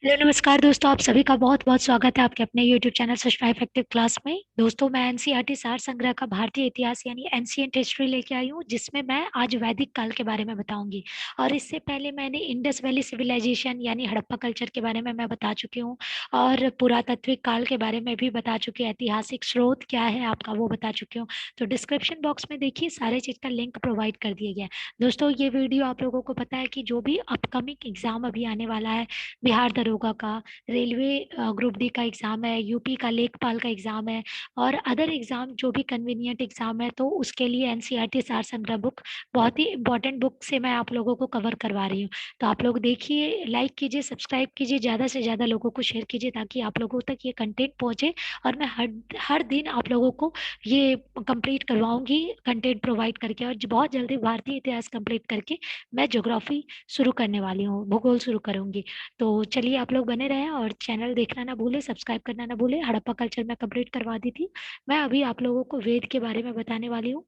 Hello नमस्कार दोस्तों, आप सभी का बहुत बहुत स्वागत है आपके अपने YouTube channel Sushma effective class में। दोस्तों, मैं एनसीईआरटी सार संग्रह का भारतीय इतिहास यानी एंशिएंट हिस्ट्री लेके आई हूँ, जिसमें मैं आज वैदिक काल के बारे में बताऊंगी। और इससे पहले मैंने इंडस वैली सिविलाइजेशन यानी हड़प्पा कल्चर के बारे में मैं बता चुकी हूँ, और पुरातात्विक काल के बारे में भी बता चुकी हूँ। ऐतिहासिक स्रोत क्या है आपका वो बता चुकी हूँ। तो डिस्क्रिप्शन बॉक्स में देखिए, सारे चीज का लिंक प्रोवाइड कर दिया गया है। दोस्तों, ये वीडियो आप लोगों को पता है कि जो भी अपकमिंग एग्जाम अभी आने वाला है, बिहार दरोगा का, रेलवे ग्रुप डी का एग्जाम है, यूपी का लेखपाल का एग्जाम है, और अदर एग्जाम जो भी कन्वीनियंट एग्जाम है, तो उसके लिए एनसीईआरटी सार संग्रह बुक बहुत ही इंपॉर्टेंट बुक से मैं आप लोगों को कवर करवा रही हूँ। तो आप लोग देखिए, लाइक कीजिए, सब्सक्राइब कीजिए, ज़्यादा से ज़्यादा लोगों को शेयर कीजिए, ताकि आप लोगों तक ये कंटेंट पहुंचे। और मैं हर हर दिन आप लोगों को ये कंप्लीट करवाऊंगी कंटेंट प्रोवाइड करके। और बहुत जल्दी भारतीय इतिहास कंप्लीट करके मैं ज्योग्राफी शुरू करने वाली हूँ, भूगोल शुरू करूंगी। तो चलिए, आप लोग बने रहें और चैनल देखना ना भूले, सब्सक्राइब करना ना भूले। हड़प्पा कल्चर में कंप्लीट करवा दी थी। मैं अभी आप लोगों को वेद के बारे में बताने वाली हूँ।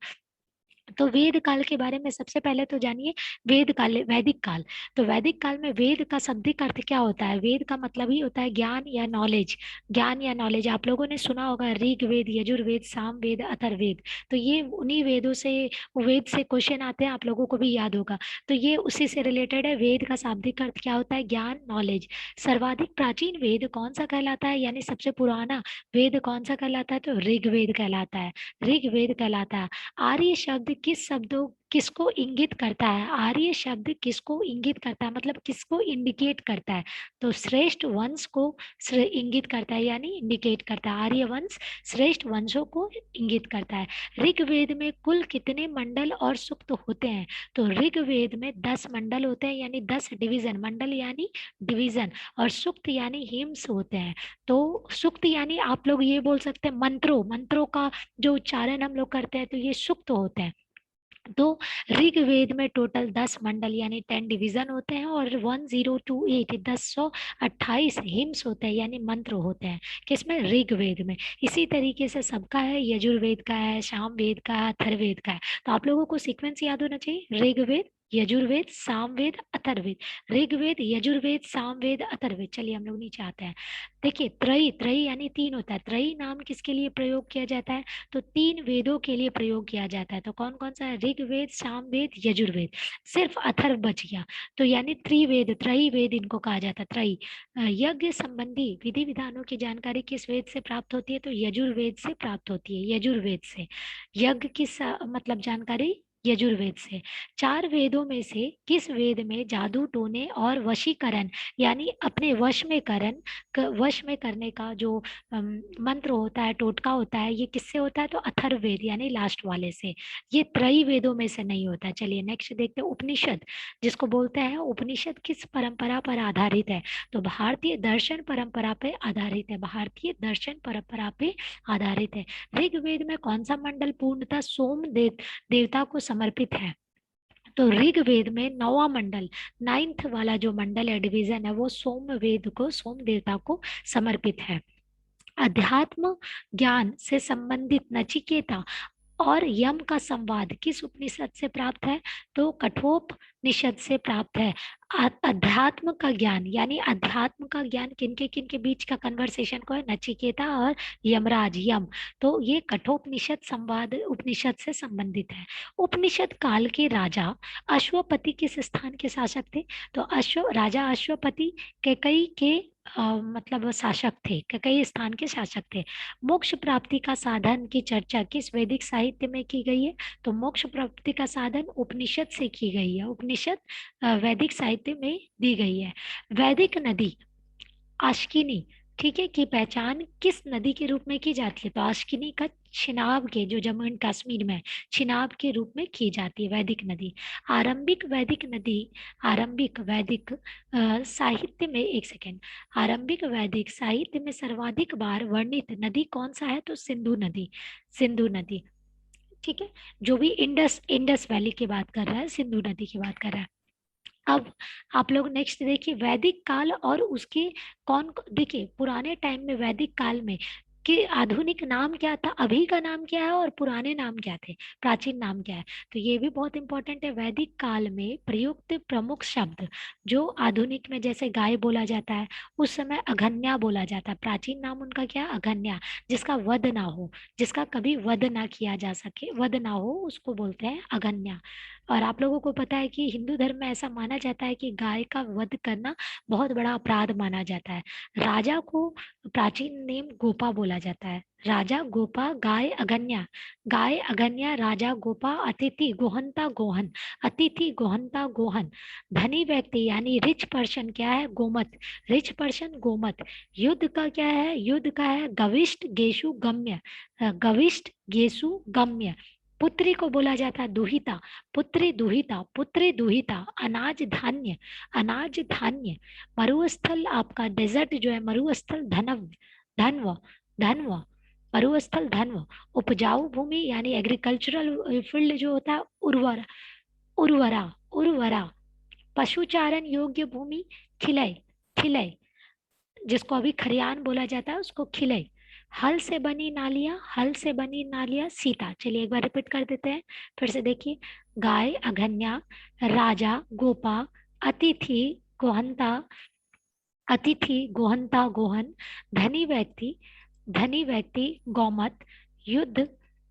तो वेद काल के बारे में सबसे पहले तो जानिए, वेद काल, वैदिक काल। तो वैदिक काल में वेद का शाब्दिक अर्थ क्या होता है? वेद का मतलब ही होता है ज्ञान या नॉलेज। ज्ञान या नॉलेज, आप लोगों ने सुना होगा ऋग वेद, यजुर्वेद, सामवेद, अथर्ववेद। तो ये उन्हीं वेदों से, वेद से क्वेश्चन आते हैं, आप लोगों को भी याद होगा। तो ये उसी से रिलेटेड है। वेद का शाब्दिक अर्थ क्या होता है? ज्ञान, नॉलेज। सर्वाधिक प्राचीन वेद कौन सा कहलाता है, यानी सबसे पुराना वेद कौन सा कहलाता है? तो ऋग्वेद कहलाता है। ऋग्वेद कहलाता है। आर्य शब्द किस शब्दों किसको इंगित करता है? आर्य शब्द किसको इंगित करता है, मतलब किसको इंडिकेट करता है? तो श्रेष्ठ वंश को इंगित करता है, यानी इंडिकेट करता है। आर्य वंश श्रेष्ठ वंशों को इंगित करता है। ऋग्वेद में कुल कितने मंडल और सूक्त होते हैं? तो ऋग्वेद में 10 मंडल होते हैं, यानी 10 डिवीजन। मंडल यानी डिवीजन, और सूक्त यानी हिम्स होते हैं। तो सूक्त यानी आप लोग ये बोल सकते हैं मंत्रों, मंत्रों का जो उच्चारण हम लोग करते हैं, तो ये सुक्त होते हैं। तो ऋग्वेद में टोटल 10 मंडल यानी 10 डिवीजन होते हैं, और 1028 1028 हिम्स होते हैं, यानी मंत्र होते हैं। किसमें? ऋग्वेद में। इसी तरीके से सबका है, यजुर्वेद का है, सामवेद का है, अथर्ववेद का है। तो आप लोगों को सीक्वेंस याद होना चाहिए, ऋग्वेद, यजुर्वेद, सामवेद, अथर्ववेद। ऋग्वेद, यजुर्वेद, सामवेद, अथर्ववेद। चलिए हम लोग नीचे आते हैं। देखिए, त्रयी, त्रयी यानी 3 होता है। त्रयी नाम किसके लिए प्रयोग किया जाता है? तो 3 वेदों के लिए प्रयोग किया जाता है। तो कौन कौन सा है? ऋग्वेद, सामवेद, यजुर्वेद। सिर्फ अथर्व बच गया, तो यानी त्रिवेद, त्रयी वेद इनको कहा जाता है। त्रयी। यज्ञ संबंधी विधि विधानों की जानकारी किस वेद से प्राप्त होती है? तो यजुर्वेद से प्राप्त होती है, यजुर्वेद से। यज्ञ की मतलब जानकारी यजुर्वेद से। 4 वेदों में से किस वेद में जादू टोने और वशीकरण, यानी अपने वश में करण, वश में करने का जो मंत्र होता है, टोटका होता है, ये किससे होता है? तो अथर्ववेद यानी लास्ट वाले से। ये त्रयी वेदों में से नहीं होता। चलिए नेक्स्ट देखते हैं, उपनिषद जिसको बोलते हैं। उपनिषद किस परंपरा पर आधारित है? तो भारतीय दर्शन परंपरा पे आधारित है। भारतीय दर्शन परंपरा पे आधारित है। ऋग्वेद में कौन सा मंडल पूर्णतः सोम देवता को समर्पित है? तो ऋग्वेद में 9वां मंडल, 9th वाला जो मंडल है, डिवीजन है, वो सोमवेद को, सोम देवता को समर्पित है। अध्यात्म ज्ञान से संबंधित नचिकेता और यम का संवाद किस उपनिषद से प्राप्त है? तो कठोपनिषद से प्राप्त है। अध्यात्म का ज्ञान, यानी अध्यात्म का ज्ञान किनके बीच का कन्वर्सेशन को है? नचिकेता और यमराज, यम। तो ये कठोपनिषद संवाद उपनिषद से संबंधित है। उपनिषद काल के राजा अश्वपति किस स्थान के शासक थे? तो राजा अश्वपति कैकई के मतलब शासक थे, कैकई स्थान के शासक थे। मोक्ष प्राप्ति का साधन की चर्चा किस वैदिक साहित्य में की गई है? तो मोक्ष प्राप्ति का साधन उपनिषद से की गई है। उपनिषद वैदिक साहित्य में दी गई है। वैदिक नदी आश्किनी, ठीक है, की पहचान किस नदी के रूप में की जाती है? तो आश्किनी का चिनाब के, जो जम्मू एंड कश्मीर में, चिनाब के रूप में की जाती है वैदिक नदी। आरंभिक वैदिक नदी, आरंभिक वैदिक साहित्य में, एक सेकेंड, आरंभिक वैदिक साहित्य में सर्वाधिक बार वर्णित नदी कौन सा है? तो सिंधु नदी, सिंधु नदी। ठीक है, जो भी इंडस इंडस वैली की बात कर रहा है, सिंधु नदी की बात कर रहा है। अब आप लोग नेक्स्ट देखिए, वैदिक काल और उसके देखिए, पुराने टाइम में, वैदिक काल में कि आधुनिक नाम क्या था, अभी का नाम क्या है और पुराने नाम क्या थे, प्राचीन नाम क्या है। तो ये भी बहुत इंपॉर्टेंट है। वैदिक काल में प्रयुक्त प्रमुख शब्द जो आधुनिक में जैसे गाय बोला जाता है, उस समय अघन्या बोला जाता है। प्राचीन नाम उनका क्या, अघन्या, जिसका वध ना हो, जिसका कभी वध ना किया जा सके, वध ना हो, उसको बोलते हैं अघन्या। और आप लोगों को पता है कि हिंदू धर्म में ऐसा माना जाता है कि गाय का वध करना बहुत बड़ा अपराध माना जाता है। राजा को प्राचीन नेम गोपा बोला जाता है। राजा गोपा, गाय अगन्या, राजा गोपा, अतिथि गोहंता गोहन, अतिथि गोहंता गोहन। धनी व्यक्ति यानी रिच पर्सन क्या है, गोमत, रिच पर्सन गोमत। युद्ध का क्या है, युद्ध का है गविष्ट गेशु गम्य, गविष्ट गेशु गम्य। पुत्री को बोला जाता है दुहिता, पुत्री दुहिता, पुत्री दुहिता। अनाज धान्य, अनाज धान्य। मरुस्थल आपका डेजर्ट जो है, मरुस्थल धनव, धनव, धनव, मरुस्थल धनव। उपजाऊ भूमि यानी एग्रीकल्चरल फील्ड जो होता है, उर्वरा, उर्वरा, उर्वरा। पशुचारण योग्य भूमि, खिलय, खिलय, जिसको अभी खरियान बोला जाता है उसको खिलय। हल से बनी नालियां, हल से बनी नालियां, सीता। चलिए एक बार रिपीट कर देते हैं, फिर से देखिए। गाय अघन्या, राजा गोपा, अतिथि गोहंता, अतिथि गोहंता गोहन, धनी व्यक्ति, धनी व्यक्ति गौमत, युद्ध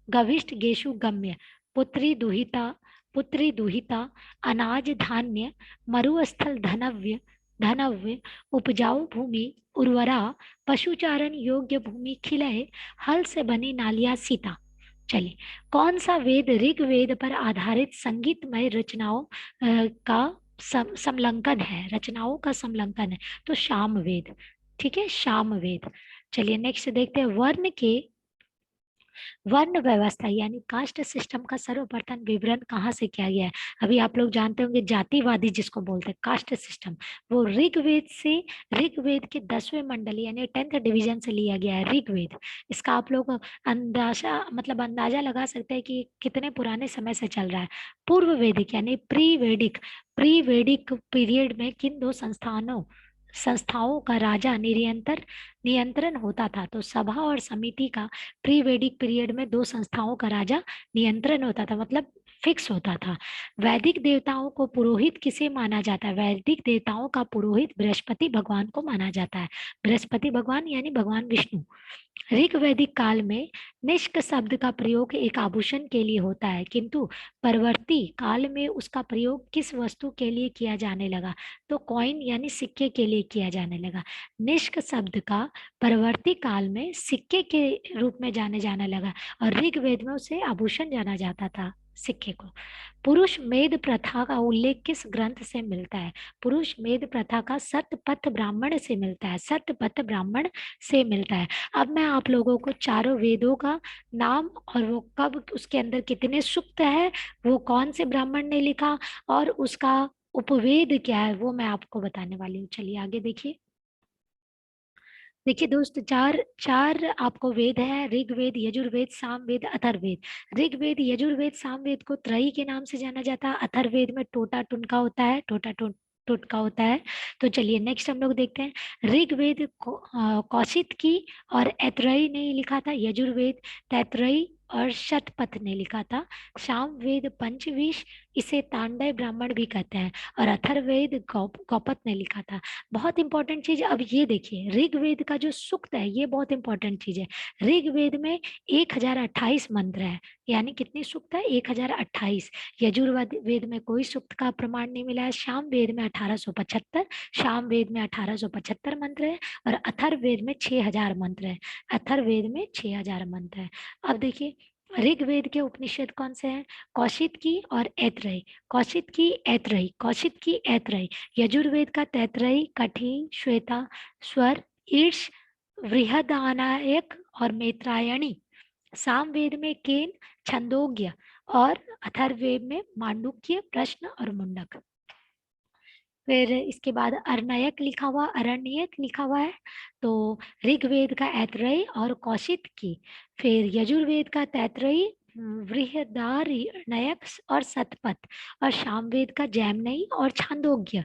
गविष्ठ गेशु गम्य, पुत्री दुहिता, पुत्री दुहिता। अनाज धान्य, मरुस्थल धनव्य, धनव्य। उपजाऊ भूमि उर्वरा, पशुचारण योग्य भूमि खिलय, हल से बनी नालियां, सीता। चलिए, कौन सा वेद ऋग्वेद पर आधारित संगीतमय रचनाओं का समलंकन है, रचनाओं का समलंकन है? तो शाम वेद। ठीक है, शाम वेद। चलिए नेक्स्ट देखते हैं। वर्ण के, वर्ण व्यवस्था यानी कास्ट सिस्टम का सर्वप्रथम विवरण कहाँ से किया गया है? अभी आप लोग जानते होंगे जातिवादी जिसको बोलते हैं, कास्ट सिस्टम, वो ऋग्वेद से, ऋग्वेद के 10वें मंडल यानी 10th डिवीजन से लिया गया है ऋग्वेद। इसका आप लोग अंदाजा, मतलब अंदाजा लगा सकते हैं कि कितने पुराने समय से चल रहा है। पूर्व वैदिक यानी प्री वैदिक, प्री वैदिक पीरियड में किन दो संस्थानों, संस्थाओं का राजा निरंतर नियंत्रण होता था? तो सभा और समिति का प्री वैदिक पीरियड में दो संस्थाओं का राजा नियंत्रण होता था, मतलब फिक्स होता था। वैदिक देवताओं को पुरोहित किसे माना जाता है? वैदिक देवताओं का पुरोहित बृहस्पति भगवान को माना जाता है। बृहस्पति भगवान यानी भगवान विष्णु। ऋग वैदिक काल में निष्क शब्द का प्रयोग एक आभूषण के लिए होता है, किंतु परवर्ती काल में उसका प्रयोग किस वस्तु के लिए किया जाने लगा? तो कॉइन यानी सिक्के के लिए किया जाने लगा। निष्क शब्द का परवर्ती काल में सिक्के के रूप में जाने लगा, और ऋग्वेद में उसे आभूषण जाना जाता था, सिक्के को। पुरुष मेद प्रथा का उल्लेख किस ग्रंथ से मिलता है? पुरुष मेद प्रथा का सतपथ ब्राह्मण से मिलता है, सतपथ ब्राह्मण से मिलता है। अब मैं आप लोगों को चारों वेदों का नाम और वो कब, उसके अंदर कितने सूक्त है, वो कौन से ब्राह्मण ने लिखा, और उसका उपवेद क्या है, वो मैं आपको बताने वाली हूँ। चलिए आगे देखिए। देखिए दोस्त, चार चार आपको वेद है, ऋग्वेद, यजुर्वेद, सामवेद, अथर्ववेद। ऋग्वेद, यजुर्वेद, सामवेद को त्रयी के नाम से जाना जाता है। अथर्ववेद में टोटा टुनका होता है, टोटा टुटका होता है। तो चलिए नेक्स्ट हम लोग देखते हैं। ऋग्वेद कौशिक की और ऐतरेय ने लिखा था। यजुर्वेद तैतरेय और शतपथ ने लिखा था। सामवेद पंचविश, इसे तांडव ब्राह्मण भी कहते हैं, और अथर्ववेद गौपत ने लिखा था। बहुत इंपॉर्टेंट चीज, अब ये देखिए, ऋग्वेद का जो सूक्त है ये बहुत इंपॉर्टेंट चीज है। ऋग्वेद में 1028 मंत्र है, यानी कितनी सूक्त है, 1028। यजुर्वेद वेद में कोई सूक्त का प्रमाण नहीं मिला है। शाम वेद में 1875, शाम वेद में 1875 मंत्र है, और अथर्ववेद में 6000 मंत्र है, अथर्ववेद में 6000 मंत्र है। अब देखिए, ऋग्वेद के उपनिषद कौन से हैं? कौशिक की और ऐतरेय, कौशिक की ऐतरेय, कौशिक की ऐतरेय। यजुर्वेद का तैतरेय, कठिन, श्वेता, स्वर, ईर्ष, बृहदारण्यक और मैत्रायणी। सामवेद में केन, छंदोग्य, और अथर्ववेद में मांडुक्य, प्रश्न और मुंडक। फिर इसके बाद अरण्यक लिखा हुआ, अरण्यक लिखा हुआ है। तो ऋग्वेद का ऐतरेय और कौशिक की, फिर यजुर्वेद का तैतरेय, बृहदारण्यक और सतपथ, और सामवेद का जैमिनी और छांदोग्य।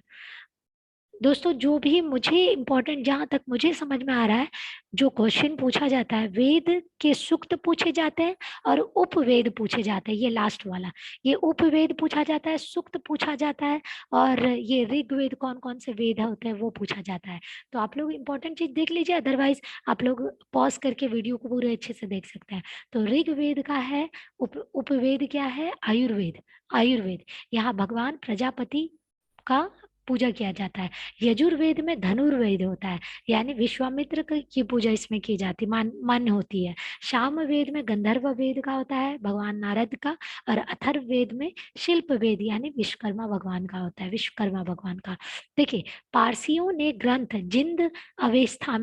दोस्तों जो भी मुझे इम्पोर्टेंट, जहां तक मुझे समझ में आ रहा है, जो क्वेश्चन पूछा जाता है, वेद के सूक्त पूछे जाते हैं और उपवेद पूछे जाते हैं। ये लास्ट वाला, ये उपवेद पूछा जाता है, सूक्त पूछा जाता है, और ये ऋग्वेद, कौन कौन से वेद होते हैं वो पूछा जाता है। तो आप लोग इम्पोर्टेंट चीज देख लीजिए, अदरवाइज आप लोग पॉज करके वीडियो को पूरे अच्छे से देख सकते हैं। तो ऋग्वेद का है, उपवेद क्या है, आयुर्वेद। आयुर्वेद, यहाँ भगवान प्रजापति का पूजा किया जाता है। यजुर्वेद में धनुर्वेद होता है, यानी विश्वामित्र की पूजा इसमें की जाती, मान्य होती है। साम वेद में गंधर्व वेद का होता है, भगवान नारद का। और अथर्व वेद में शिल्प वेद यानी विश्वकर्मा भगवान का होता है, विश्वकर्मा भगवान का। देखिए, पारसियों ने ग्रंथ जिंद अवस्था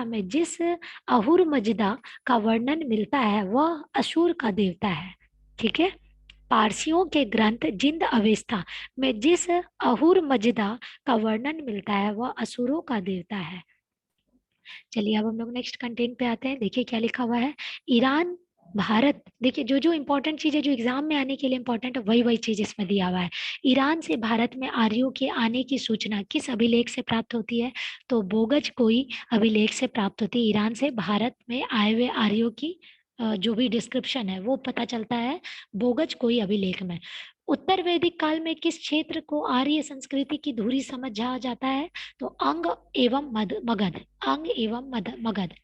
में जिस अहुर मजदा का वर्णन मिलता है वह असुर का देवता है। ठीक है, पारसियों के ग्रंथ जिंद अवस्था में जिस अहुर मजदा का वर्णन मिलता है वह असुरों का देवता है। चलिए अब हम लोग नेक्स्ट कंटेंट पे आते हैं। देखिए क्या लिखा हुआ है, ईरान भारत। देखिए जो जो इंपॉर्टेंट चीज है, जो एग्जाम में आने के लिए इंपॉर्टेंट है, वही वही चीज इसमें दिया हुआ है। ईरान से भारत में आर्यों के आने की सूचना किस अभिलेख से प्राप्त होती है? तो बोगज कोई अभिलेख से प्राप्त होती है। ईरान से भारत में आए हुए आर्यों की जो भी डिस्क्रिप्शन है वो पता चलता है बोगज कोई अभिलेख में। उत्तर वैदिक काल में किस क्षेत्र को आर्य संस्कृति की धुरी समझा जाता है? तो अंग एवं मगध, अंग एवं मगध।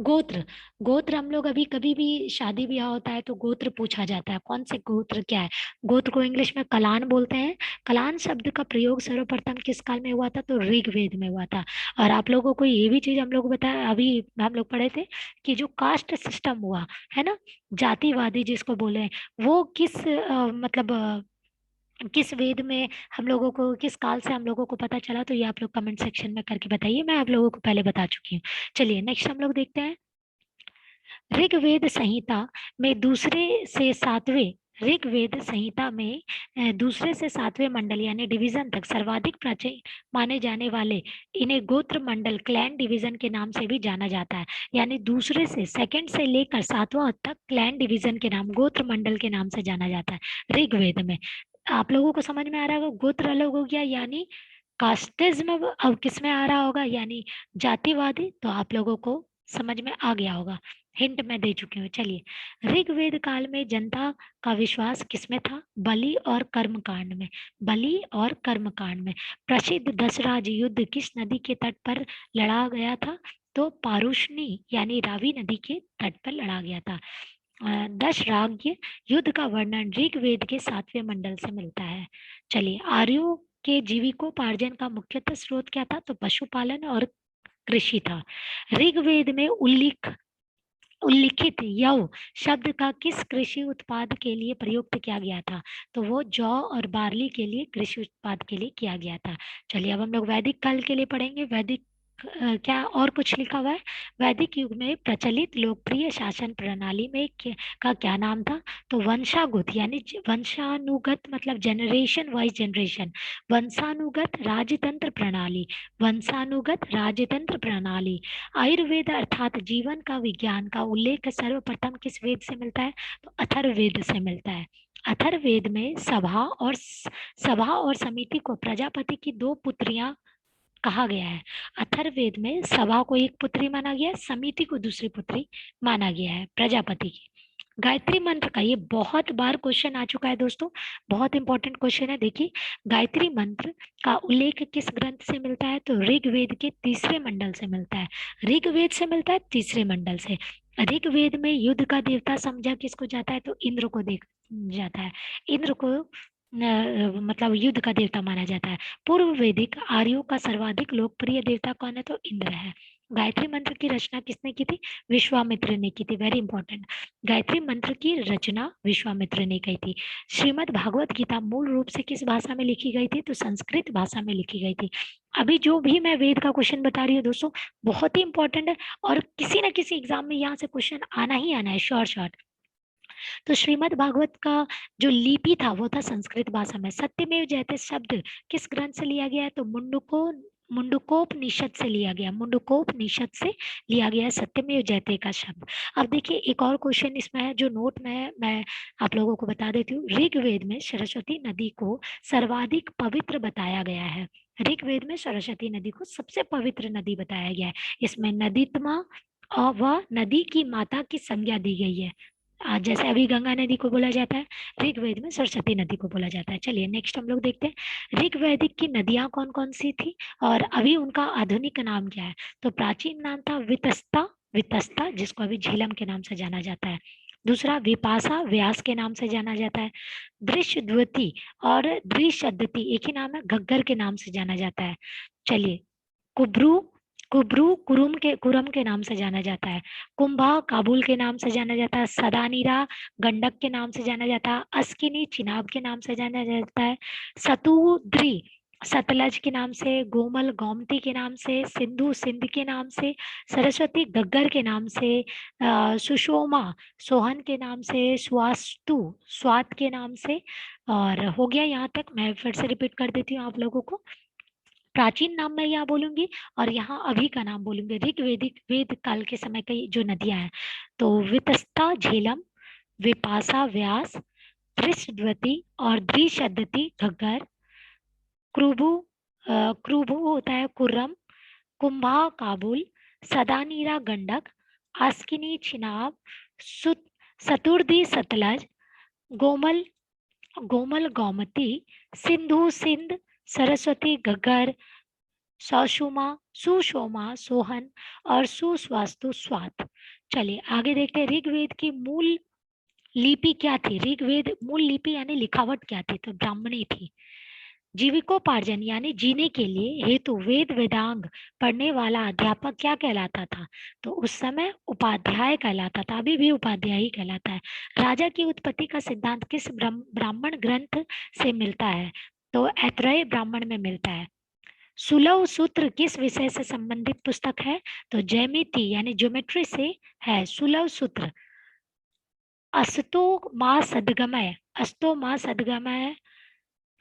गोत्र, गोत्र हम लोग अभी कभी भी शादी ब्याह होता है तो गोत्र पूछा जाता है, कौन से गोत्र क्या है। गोत्र को इंग्लिश में कलान बोलते हैं। कलान शब्द का प्रयोग सर्वप्रथम किस काल में हुआ था? तो ऋग्वेद में हुआ था। और आप लोगों को ये भी चीज हम लोग बताया, अभी हम लोग पढ़े थे कि जो कास्ट सिस्टम हुआ है ना, जातिवादी जिसको बोले, वो किस किस वेद में हम लोगों को, किस काल से हम लोगों को पता चला? तो ये आप लोग कमेंट सेक्शन में करके बताइए, मैं आप लोगों को पहले बता चुकी हूँ। चलिए नेक्स्ट हम लोग देखते हैं। ऋग्वेद संहिता में दूसरे से सातवें, ऋग्वेद संहिता में दूसरे से सातवें मंडल यानी डिवीजन तक सर्वाधिक प्राचीन माने जाने वाले इन्हें गोत्र मंडल, क्लैन डिवीजन के नाम से भी जाना जाता है। यानी दूसरे से, सेकंड से लेकर सातवां तक क्लैन डिवीजन के नाम, गोत्र मंडल के नाम से जाना जाता है ऋग्वेद में। आप लोगों को समझ में आ रहा होगा, गोत्र अलग हो गया यानी कास्टिज्म अब किस में आ रहा होगा, यानी जातिवादी। तो आप लोगों को समझ में आ गया होगा, हिंट मैं दे चुकी हूँ। चलिए, ऋग्वेद काल में जनता का विश्वास किसमें था? बलि और कर्मकांड में। बलि और कर्मकांड में। प्रसिद्ध दशराज युद्ध किस नदी के तट पर लड़ा गया था? तो पारुष्णी यानी रावी नदी के तट पर लड़ा गया था। दशराग्य युद्ध का वर्णन ऋग्वेद के सातवें मंडल से मिलता है। चलिए, आर्यों के जीविकोपार्जन का मुख्यतः स्रोत क्या था? तो पशुपालन और कृषि था। ऋग्वेद में उल्लिखित यव शब्द का किस कृषि उत्पाद के लिए प्रयुक्त किया गया था? तो वो जौ और बार्ली के लिए, कृषि उत्पाद के लिए किया गया था। चलिए अब हम लोग वैदिक काल के लिए पढ़ेंगे। वैदिक क्या और कुछ लिखा हुआ है? वैदिक युग में प्रचलित लोकप्रिय शासन प्रणाली में का क्या नाम था? तो वंशागुत यानी वंशानुगत, मतलब जनरेशन वाइज जनरेशन, वंशानुगत राजतंत्र प्रणाली, वंशानुगत राजतंत्र प्रणाली। आयुर्वेद अर्थात जीवन का विज्ञान का उल्लेख सर्वप्रथम किस वेद से मिलता है? तो अथर्ववेद से मिलता है। अथर्ववेद में सभा और समिति को प्रजापति की दो पुत्रियां कहा गया है। अथर्ववेद में सभा को एक पुत्री माना गया है, समिति को दूसरी पुत्री माना गया है प्रजापति की। गायत्री मंत्र का, ये बहुत बार क्वेश्चन आ चुका है दोस्तों, बहुत इंपॉर्टेंट क्वेश्चन है। देखिए, गायत्री मंत्र का उल्लेख किस ग्रंथ से मिलता है? तो ऋग्वेद के तीसरे मंडल से मिलता है। ऋग्वेद से मिलता है तीसरे मंडल से। ऋग्वेद में युद्ध का देवता समझा किसको जाता है? तो इंद्र को देख जाता है। इंद्र को मतलब युद्ध का देवता माना जाता है। पूर्व वैदिक आर्यों का सर्वाधिक लोकप्रिय देवता कौन है? तो इंद्र है। गायत्री मंत्र की रचना किसने की थी? विश्वामित्र ने की थी। वेरी इंपॉर्टेंट, गायत्री मंत्र की रचना विश्वामित्र ने की थी। श्रीमद् भागवत गीता मूल रूप से किस भाषा में लिखी गई थी? तो संस्कृत भाषा में लिखी गई थी। अभी जो भी मैं वेद का क्वेश्चन बता रही हूँ दोस्तों, बहुत ही इंपॉर्टेंट है, और किसी ना किसी एग्जाम में यहाँ से क्वेश्चन आना ही आना है, शॉर्ट शॉर्ट। तो श्रीमद् भागवत का जो लिपि था वो था संस्कृत भाषा में। सत्यमेव जयते शब्द किस ग्रंथ से लिया गया है? तो मुंडकोपनिषद से लिया गया, मुंडकोपनिषद से लिया गया सत्यमेव जयते का शब्द। अब देखिए एक और क्वेश्चन इसमें है जो नोट में है, मैं आप लोगों को बता देती हूँ। ऋग्वेद में सरस्वती नदी को सर्वाधिक पवित्र बताया गया है। ऋग्वेद में सरस्वती नदी को सबसे पवित्र नदी बताया गया है। इसमें नदीत्मा और वह नदी की माता की संज्ञा दी गई है। जैसे अभी गंगा नदी को बोला जाता है, ऋग्वेद में सरस्वती नदी को बोला जाता है। चलिए नेक्स्ट हम लोग देखते हैं ऋग्वैदिक की नदियां कौन कौन सी थी और अभी उनका आधुनिक नाम क्या है। तो प्राचीन नाम था वितस्ता, वितस्ता जिसको अभी झेलम के नाम से जाना जाता है। दूसरा विपाशा, व्यास के नाम से जाना जाता है। दृश्यद्वती और द्विशद्वती एक ही नाम है, घग्गर के नाम से जाना जाता है। चलिए कुब्रू, कुब्रू कुरम के नाम से जाना जाता है। कुंभा काबुल के नाम से जाना जाता है। सदानीरा गंडक के नाम से जाना जाता है। अस्किनी चिनाब के नाम से जाना जाता है। सतुद्री सतलज के नाम से, गोमल गोमती के नाम से, सिंधु सिंध के नाम से, सरस्वती गग्गर के नाम से, सुषोमा सोहन के नाम से, स्वास्तु स्वात के नाम से। और हो गया यहाँ तक। मैं फिर से रिपीट कर देती हूँ आप लोगों को। प्राचीन नाम मैं यहाँ बोलूंगी और यहाँ अभी का नाम बोलूंगी। ऋग्वेदिक वेद काल के समय की जो नदियां हैं, तो वितस्ता झेलम, विपाशा व्यास, त्रिशद्वती और द्विशद्वती घग्गर, क्रुबु क्रुबु होता है कुर्रम, कुंभा काबुल, सदानीरा गंडक, आस्किनी चिनाब, सतुर्दी सतलज, गोमल गोमल गोमती, सिंधु सिंध, सरस्वती घग्गर, सौशुमा सुशोमा सोहन और सुस्वास्तु स्वात। चलिए आगे देखते हैं ऋग्वेद की मूल लिपि क्या थी। ऋग्वेद मूल लिपि यानी लिखावट क्या थी, तो ब्राह्मणी थी। जीविकोपार्जन यानी जीने के लिए हेतु वेद वेदांग पढ़ने वाला अध्यापक क्या कहलाता था, तो उस समय उपाध्याय कहलाता था, अभी भी उपाध्याय ही कहलाता है। राजा की उत्पत्ति का सिद्धांत किस ब्राह्मण ग्रंथ से मिलता है, तो ऐतरेय ब्राह्मण में मिलता है। सुलभ सूत्र किस विषय से संबंधित पुस्तक है, तो ज्यामिति यानी ज्योमेट्री से है सुलभ सूत्र। अस्तो माँ सदगमय, अस्तो माँ सदगमय,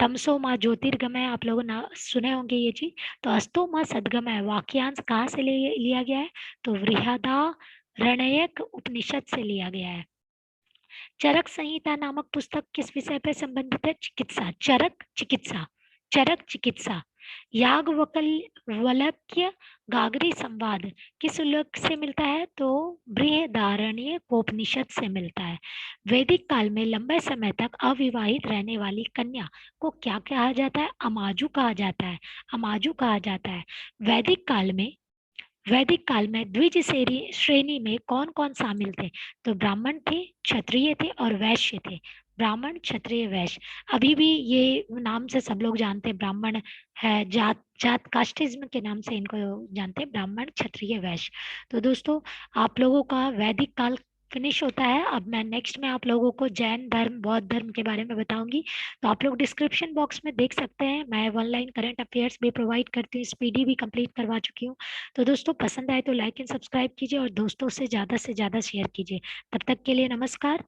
तमसो माँ ज्योतिर्गमय, आप लोगों ने सुने होंगे ये चीज। तो अस्तो माँ सदगमय वाक्यांश कहाँ से लिया गया है, तो बृहदारण्यक उपनिषद से लिया गया है। चरक संहिता नामक पुस्तक किस विषय पर संबंधित है, चिकित्सा। चरक चिकित्सा, चरक चिकित्सा। याज्ञवल्क्य वल्क्य गागरी संवाद किस उल्लेख से मिलता है, तो बृहदारण्यकोपनिषद से मिलता है। वैदिक काल में लंबे समय तक अविवाहित रहने वाली कन्या को क्या कहा जाता है, अमाजु कहा जाता है, अमाजु कहा जाता है। वैदिक काल में द्विज श्रेणी में कौन कौन शामिल थे, तो ब्राह्मण थे, क्षत्रिय थे और वैश्य थे। ब्राह्मण क्षत्रिय वैश्य, अभी भी ये नाम से सब लोग जानते हैं, ब्राह्मण है, जात जात कास्टिज्म के नाम से इनको जानते हैं, ब्राह्मण क्षत्रिय वैश्य। तो दोस्तों आप लोगों का वैदिक काल फिनिश होता है। अब मैं नेक्स्ट में आप लोगों को जैन धर्म बौद्ध धर्म के बारे में बताऊंगी। तो आप लोग डिस्क्रिप्शन बॉक्स में देख सकते हैं, मैं ऑनलाइन करंट अफेयर्स भी प्रोवाइड करती हूँ, स्पीडी भी कंप्लीट करवा चुकी हूँ। तो दोस्तों पसंद आए तो लाइक एंड सब्सक्राइब कीजिए और दोस्तों से ज़्यादा शेयर कीजिए। तब तक के लिए नमस्कार।